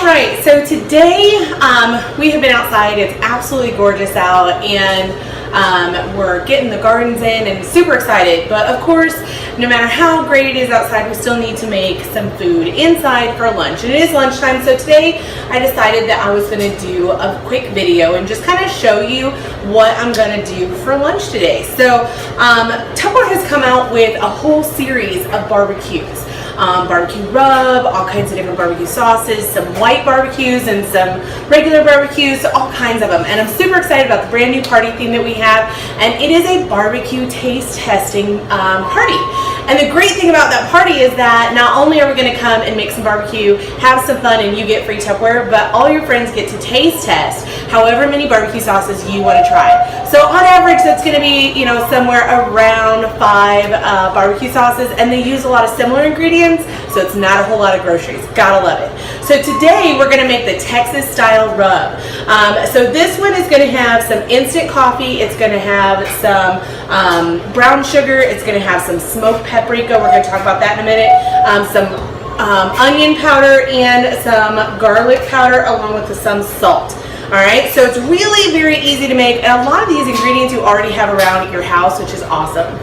right, so today we have been outside. It's absolutely gorgeous out, and we're getting the gardens in and super excited. But of course, no matter how great it is outside, we still need to make some food inside for lunch. And it is lunchtime, so today I decided that I was going to do a quick video and just kind of show you what I'm going to do for lunch today. So Tupperware has come out with a whole series of barbecues. Barbecue rub, all kinds of different barbecue sauces, some white barbecues and some regular barbecues, all kinds of them. And I'm super excited about the brand new party theme that we have, and it is a barbecue taste testing party. And the great thing about that party is that not only are we going to come and make some barbecue, have some fun, and you get free Tupperware, but all your friends get to taste test however many barbecue sauces you want to try. So on average, that's going to be, you know, somewhere around 5 barbecue sauces, and they use a lot of similar ingredients, so it's not a whole lot of groceries. Gotta love it. So today we're going to make the Texas Style Rub. So this one is going to have some instant coffee. It's going to have some brown sugar. It's going to have some smoked paprika. We're going to talk about that in a minute. Some onion powder and some garlic powder, along with some salt. Alright, so it's really very easy to make, and a lot of these ingredients you already have around at your house, which is awesome.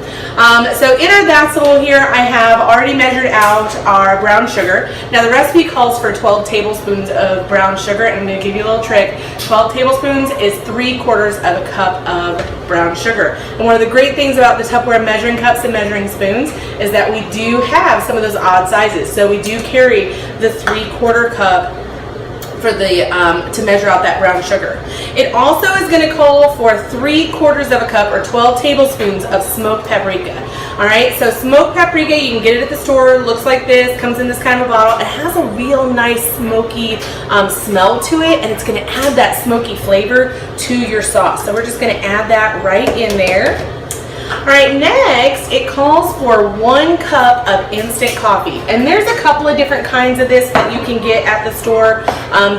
So in our vessel here, I have already measured out our brown sugar. Now the recipe calls for 12 tablespoons of brown sugar, and I'm going to give you a little trick. 12 tablespoons is 3/4 of a cup of brown sugar. And one of the great things about the Tupperware measuring cups and measuring spoons is that we do have some of those odd sizes. So we do carry the 3/4 cup for the to measure out that brown sugar. It also is going to call for 3/4 of a cup, or 12 tablespoons of smoked paprika. All right, so smoked paprika, you can get it at the store. Looks like this, comes in this kind of a bottle. It has a real nice smoky smell to it, and it's going to add that smoky flavor to your sauce. So we're just going to add that right in there. All right, next it calls for 1 cup of instant coffee, and there's a couple of different kinds of this that you can get at the store.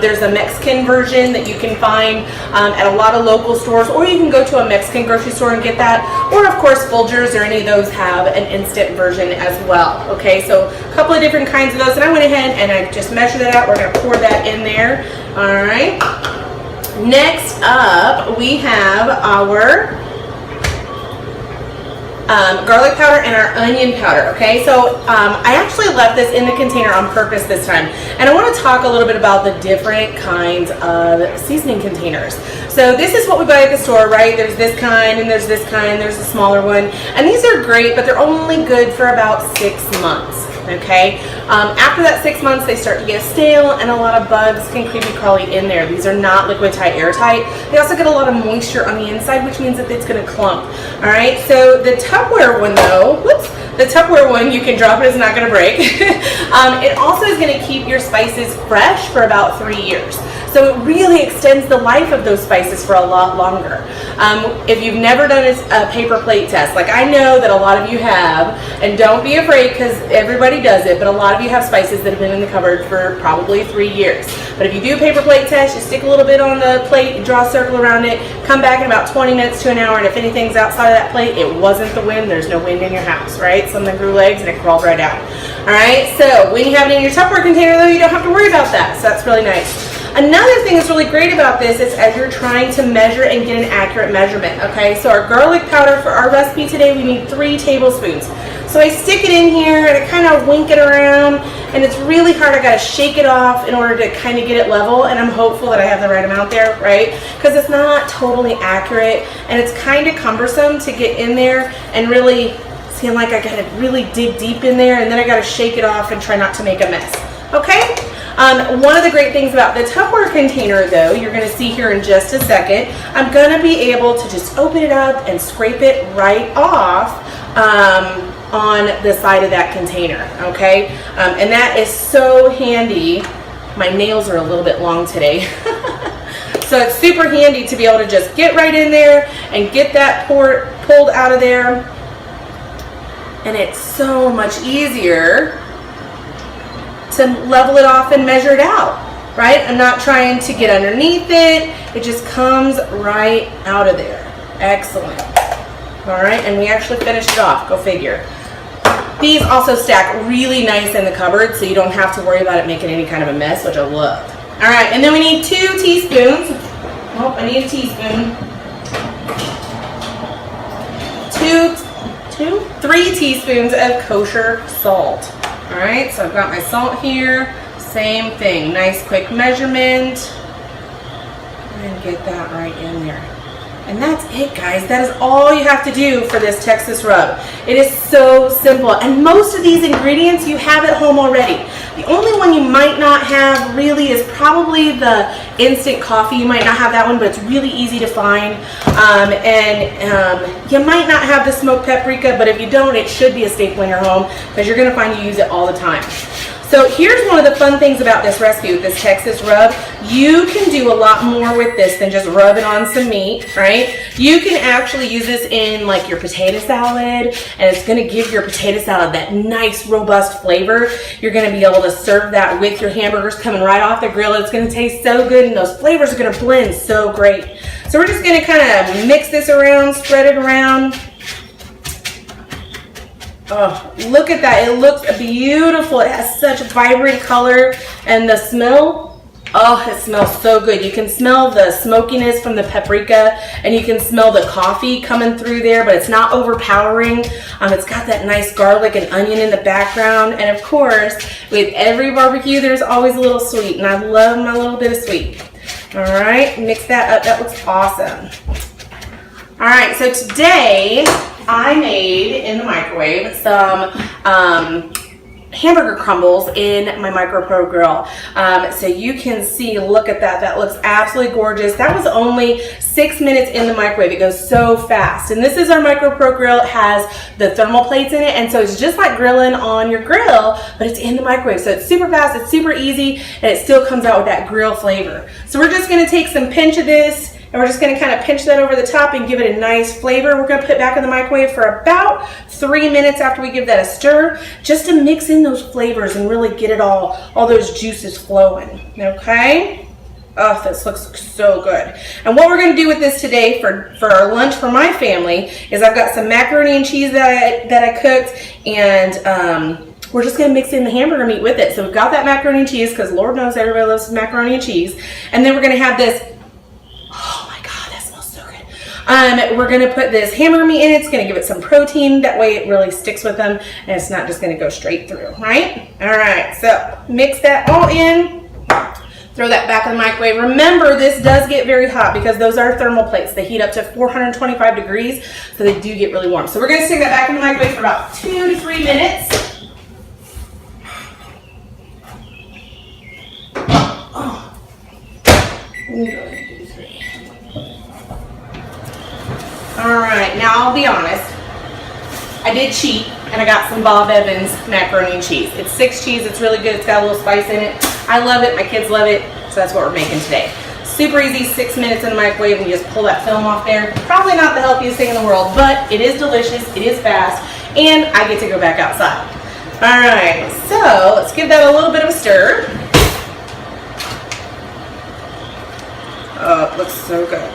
There's a Mexican version that you can find at a lot of local stores, or you can go to a Mexican grocery store and get that, or of course Folgers or any of those have an instant version as well. Okay, so a couple of different kinds of those, and I went ahead and I just measured that out. We're going to pour that in there. All right, next up we have our garlic powder and our onion powder. Okay, so I actually left this in the container on purpose this time, and I want to talk a little bit about the different kinds of seasoning containers. So this is what we buy at the store, right? There's this kind, and there's this kind, there's a smaller one, and these are great, but they're only good for about 6 months. Okay, after that 6 months, they start to get stale, and a lot of bugs can creepy crawly in there. These are not liquid tight, airtight. They also get a lot of moisture on the inside, which means that it's going to clump. All right, so the Tupperware one though, the Tupperware one, you can drop it, it's not going to break. It also is going to keep your spices fresh for about 3 years. So it really extends the life of those spices for a lot longer. If you've never done a paper plate test, like I know that a lot of you have, and don't be afraid because everybody does it, but a lot of you have spices that have been in the cupboard for probably 3 years. But if you do a paper plate test, you stick a little bit on the plate, you draw a circle around it, come back in about 20 minutes to an hour, and if anything's outside of that plate, it wasn't the wind. There's no wind in your house, right? Something grew legs and it crawled right out. All right, so when you have it in your Tupperware container though, you don't have to worry about that, so that's really nice. Another thing that's really great about this is as you're trying to measure and get an accurate measurement. Okay, so our garlic powder for our recipe today, we need 3 tablespoons. So I stick it in here and I kind of wink it around, and it's really hard. I got to shake it off in order to kind of get it level, and I'm hopeful that I have the right amount there, right? Because it's not totally accurate, and it's kind of cumbersome to get in there and really seem like I got to really dig deep in there, and then I got to shake it off and try not to make a mess. Okay? One of the great things about the Tupperware container though, you're going to see here in just a second, I'm going to be able to just open it up and scrape it right off on the side of that container. Okay, and that is so handy. My nails are a little bit long today. So it's super handy to be able to just get right in there and get that pulled out of there, and it's so much easier to level it off and measure it out, right? I'm not trying to get underneath it. It just comes right out of there. Excellent. All right, and we actually finished it off. Go figure. These also stack really nice in the cupboard, so you don't have to worry about it making any kind of a mess, which I love. All right, and then we need 2 teaspoons. Oh, I need a teaspoon. 3 teaspoons of kosher salt. All right, so I've got my salt here. Same thing, nice quick measurement. And get that right in there. And that's it, guys. That is all you have to do for this Texas rub. It is so simple. And most of these ingredients you have at home already. The only one you might not have really is probably the instant coffee. You might not have that one, but it's really easy to find. You might not have the smoked paprika, but if you don't, it should be a staple in your home because you're going to find you use it all the time. So here's one of the fun things about this recipe with this Texas rub. You can do a lot more with this than just rub it on some meat, right? You can actually use this in like your potato salad, and it's going to give your potato salad that nice robust flavor. You're going to be able to serve that with your hamburgers coming right off the grill. It's going to taste so good, and those flavors are going to blend so great. So we're just going to kind of mix this around, spread it around. Oh, look at that. It looks beautiful. It has such vibrant color, and the smell, oh, it smells so good. You can smell the smokiness from the paprika, and you can smell the coffee coming through there, but it's not overpowering. It's got that nice garlic and onion in the background, and of course, with every barbecue, there's always a little sweet, and I love my little bit of sweet. All right, mix that up. That looks awesome. All right, so today I made in the microwave some hamburger crumbles in my Micro Pro grill. So you can see, look at that. That looks absolutely gorgeous. That was only 6 minutes in the microwave. It goes so fast. And this is our Micro Pro grill. It has the thermal plates in it. And so it's just like grilling on your grill, but it's in the microwave. So it's super fast, it's super easy, and it still comes out with that grill flavor. So we're just gonna take some pinch of this, and we're just going to kind of pinch that over the top and give it a nice flavor. We're going to put it back in the microwave for about 3 minutes after we give that a stir, just to mix in those flavors and really get it all those juices flowing. Okay? Oh, this looks so good. And what we're going to do with this today for our lunch for my family is I've got some macaroni and cheese that I cooked, and we're just going to mix in the hamburger meat with it. So we've got that macaroni and cheese because Lord knows everybody loves macaroni and cheese. And then we're going to have this. Oh my God, that smells so good. We're going to put this hamburger meat in. It's going to give it some protein. That way it really sticks with them, and it's not just going to go straight through, right? All right, so mix that all in. Throw that back in the microwave. Remember, this does get very hot because those are thermal plates. They heat up to 425 degrees, so they do get really warm. So we're going to stick that back in the microwave for about 2 to 3 minutes. Oh. All right, now I'll be honest. I did cheat, and I got some Bob Evans macaroni and cheese. It's 6 cheese. It's really good. It's got a little spice in it. I love it. My kids love it. So that's what we're making today. Super easy, 6 minutes in the microwave, and you just pull that film off there. Probably not the healthiest thing in the world, but it is delicious. It is fast, and I get to go back outside. All right, so let's give that a little bit of a stir. Oh, it looks so good.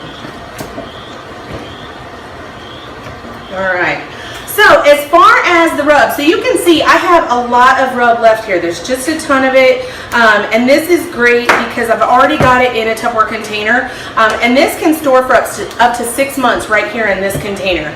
All right. So as far as the rub, so you can see I have a lot of rub left here. There's just a ton of it, and this is great because I've already got it in a Tupperware container, and this can store for up to 6 months right here in this container.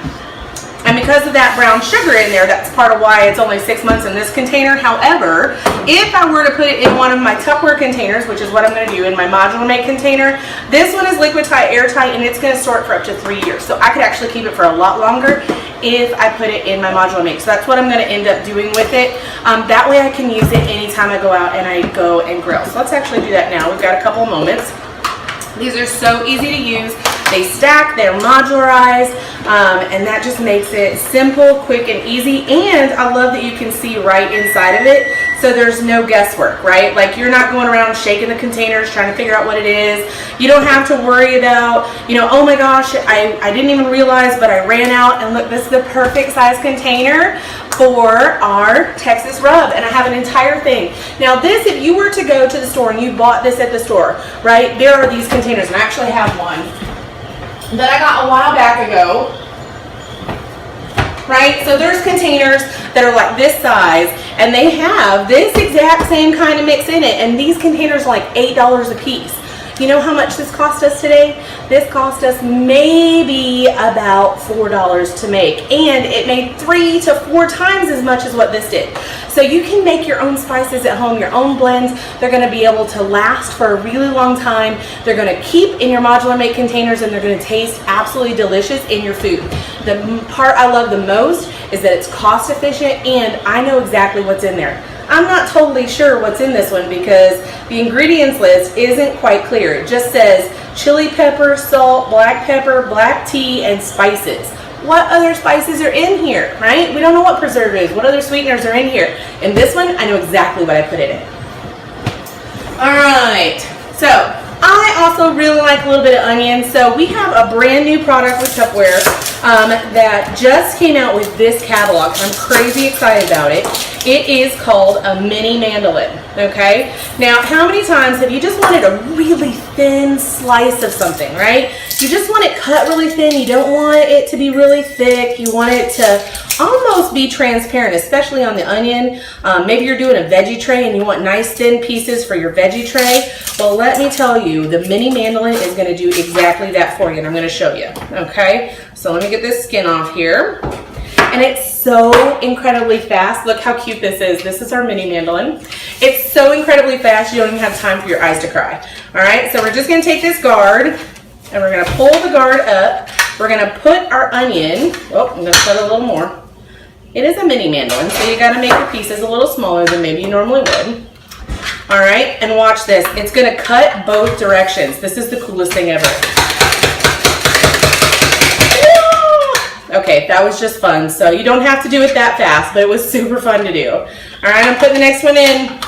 And because of that brown sugar in there, that's part of why it's only 6 months in this container. However, if I were to put it in one of my Tupperware containers, which is what I'm going to do in my modular make container, this one is liquid tight, airtight, and it's going to store it for up to 3 years. So I could actually keep it for a lot longer if I put it in my modular make. So that's what I'm going to end up doing with it. That way I can use it anytime I go out and I go and grill. So let's actually do that now. We've got a couple of moments. These are so easy to use. They stack, they're modularized, and that just makes it simple, quick, and easy. And I love that you can see right inside of it, so there's no guesswork, right? Like, you're not going around shaking the containers trying to figure out what it is. You don't have to worry about, oh my gosh, I didn't even realize, but I ran out, and look, this is the perfect size container for our Texas rub, and I have an entire thing. Now this, if you were to go to the store and you bought this at the store, right, there are these containers, and I actually have one that I got a while back ago. right? So there's containers that are like this size, and they have this exact same kind of mix in it, and these containers are like $8 a piece. You know how much this cost us today? This cost us maybe about $4 to make, and it made 3 to 4 times as much as what this did. So you can make your own spices at home, your own blends. They're going to be able to last for a really long time. They're going to keep in your modular make containers, and they're going to taste absolutely delicious in your food. The part I love the most is that it's cost efficient, and I know exactly what's in there. I'm not totally sure what's in this one because the ingredients list isn't quite clear. It just says chili pepper, salt, black pepper, black tea, and spices. What other spices are in here, right? We don't know what preservatives, what other sweeteners are in here. In this one, I know exactly what I put it in. All right, so I also really like a little bit of onion. So we have a brand new product with Tupperware that just came out with this catalog. I'm crazy excited about it. It is called a mini mandolin, okay? Now, how many times have you just wanted a really thin slice of something, right? You just want it cut really thin. You don't want it to be really thick. You want it to almost be transparent, especially on the onion. Maybe you're doing a veggie tray and you want nice thin pieces for your veggie tray. Well, let me tell you, the mini mandolin is going to do exactly that for you, and I'm going to show you, okay? So let me get this skin off here. And it's so incredibly fast. Look how cute this is. This is our mini mandolin. It's so incredibly fast, you don't even have time for your eyes to cry. All right, so we're just going to take this guard, and we're going to pull the guard up. We're going to put our onion. Oh, I'm going to put a little more. It is a mini mandolin, so you got to make your pieces a little smaller than maybe you normally would. All right, and watch this. It's going to cut both directions. This is the coolest thing ever. Okay, that was just fun. So you don't have to do it that fast, but it was super fun to do. All right, I'm putting the next one in.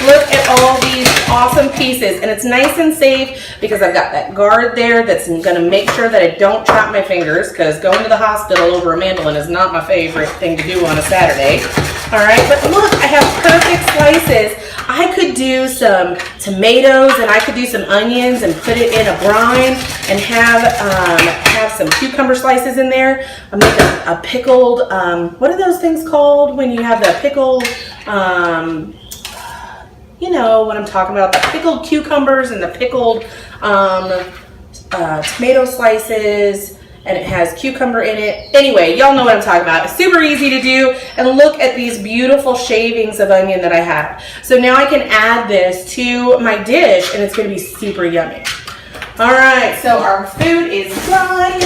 Look at all these awesome pieces, and it's nice and safe because I've got that guard there that's going to make sure that I don't chop my fingers, because going to the hospital over a mandolin is not my favorite thing to do on a Saturday. All right, but look, I have perfect slices. I could do some tomatoes and I could do some onions and put it in a brine and have some cucumber slices in there. I'll make a pickled, what are those things called when you have the pickled, you know what I'm talking about, the pickled cucumbers and the pickled tomato slices, and it has cucumber in it. Anyway, y'all know what I'm talking about. It's super easy to do, and look at these beautiful shavings of onion that I have. So now I can add this to my dish, and it's gonna be super yummy. All right, so our food is done.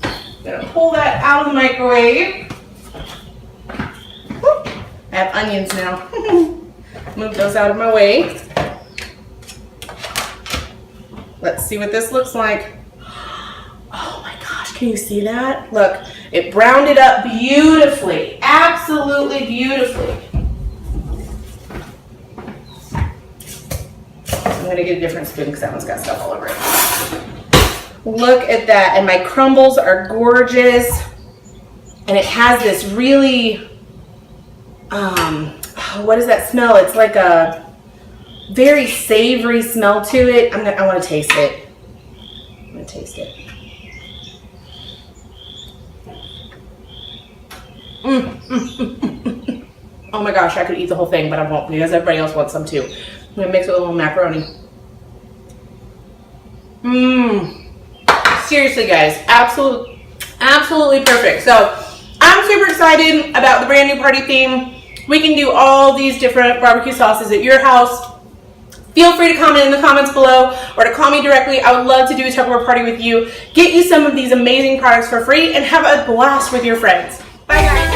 I'm gonna pull that out of the microwave. Whoop. I have onions now. Move those out of my way. Let's see what this looks like. Oh my gosh, can you see that? Look, it browned it up beautifully, absolutely beautifully. I'm gonna get a different spoon because that one's got stuff all over it. Look at that, and my crumbles are gorgeous. And it has this really, what does that smell? It's like a very savory smell to it. I want to taste it. I'm going to taste it. Oh my gosh, I could eat the whole thing, but I won't because everybody else wants some too. I'm going to mix it with a little macaroni. Seriously guys, absolutely perfect. So I'm super excited about the brand new party theme. We can do all these different barbecue sauces at your house. Feel free to comment in the comments below or to call me directly. I would love to do a Tupperware party with you, get you some of these amazing products for free, and have a blast with your friends. Bye guys.